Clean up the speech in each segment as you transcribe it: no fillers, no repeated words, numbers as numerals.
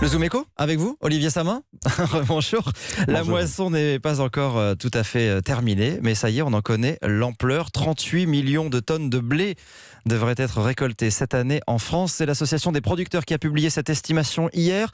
Le Zoom Éco avec vous, Olivier Samin. Bonjour. La Bonjour. moisson n'est pas encore tout à fait terminée, mais ça y est, on en connaît l'ampleur. 38 millions de tonnes de blé devraient être récoltées cette année en France. C'est l'association des producteurs qui a publié cette estimation hier.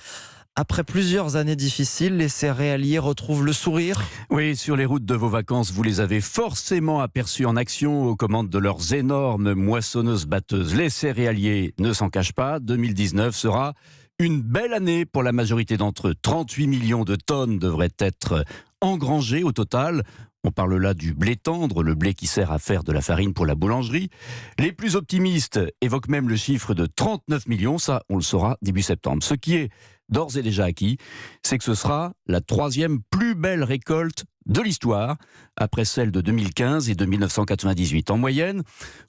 Après plusieurs années difficiles, les céréaliers retrouvent le sourire. Oui, sur les routes de vos vacances, vous les avez forcément aperçus en action aux commandes de leurs énormes moissonneuses-batteuses. Les céréaliers ne s'en cachent pas. 2019 sera une belle année pour la majorité d'entre eux. 38 millions de tonnes devraient être engrangées au total. On parle là du blé tendre, le blé qui sert à faire de la farine pour la boulangerie. Les plus optimistes évoquent même le chiffre de 39 millions. Ça, on le saura début septembre. Ce qui est d'ores et déjà acquis, c'est que ce sera la troisième plus belle récolte de l'histoire, après celle de 2015 et de 1998. En moyenne,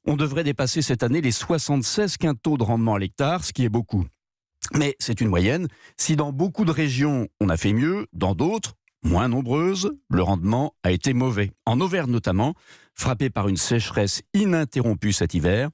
on devrait dépasser cette année les 76 quintaux de rendement à l'hectare, ce qui est beaucoup. Mais c'est une moyenne. Si dans beaucoup de régions, on a fait mieux, dans d'autres, moins nombreuses, le rendement a été mauvais. En Auvergne notamment, frappé par une sécheresse ininterrompue cet hiver,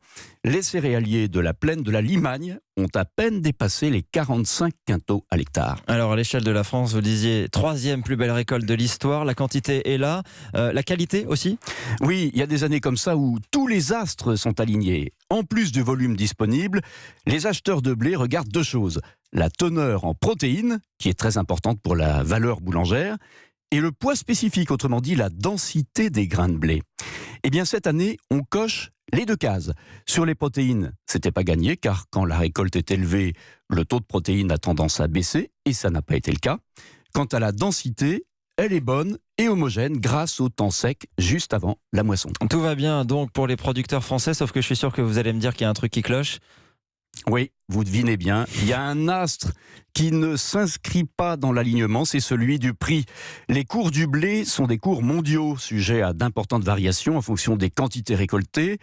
les céréaliers de la plaine de la Limagne ont à peine dépassé les 45 quintaux à l'hectare. Alors à l'échelle de la France, vous disiez troisième plus belle récolte de l'histoire. La quantité est là, la qualité aussi. Oui, il y a des années comme ça où tous les astres sont alignés. En plus du volume disponible, les acheteurs de blé regardent deux choses. La teneur en protéines, qui est très importante pour la valeur boulangère, et le poids spécifique, autrement dit la densité des grains de blé. Eh bien cette année, on coche les deux cases. Sur les protéines, c'était pas gagné, car quand la récolte est élevée, le taux de protéines a tendance à baisser, et ça n'a pas été le cas. Quant à la densité, elle est bonne et homogène grâce au temps sec juste avant la moisson. Tout va bien donc pour les producteurs français, sauf que je suis sûr que vous allez me dire qu'il y a un truc qui cloche. Oui, vous devinez bien, il y a un astre qui ne s'inscrit pas dans l'alignement, c'est celui du prix. Les cours du blé sont des cours mondiaux, sujets à d'importantes variations en fonction des quantités récoltées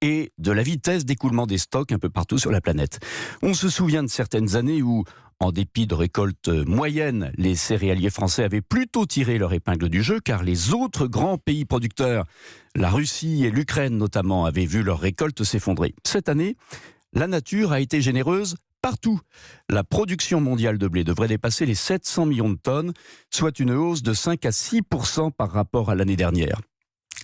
et de la vitesse d'écoulement des stocks un peu partout sur la planète. On se souvient de certaines années où, en dépit de récoltes moyennes, les céréaliers français avaient plutôt tiré leur épingle du jeu, car les autres grands pays producteurs, la Russie et l'Ukraine notamment, avaient vu leurs récoltes s'effondrer. Cette année, la nature a été généreuse partout. La production mondiale de blé devrait dépasser les 700 millions de tonnes, soit une hausse de 5 à 6% par rapport à l'année dernière.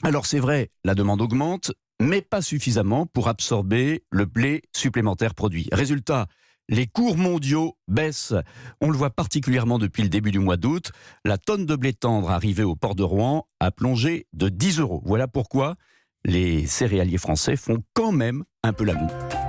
Alors c'est vrai, la demande augmente, mais pas suffisamment pour absorber le blé supplémentaire produit. Résultat, les cours mondiaux baissent. On le voit particulièrement depuis le début du mois d'août. La tonne de blé tendre arrivée au port de Rouen a plongé de 10 €. Voilà pourquoi les céréaliers français font quand même un peu la moue.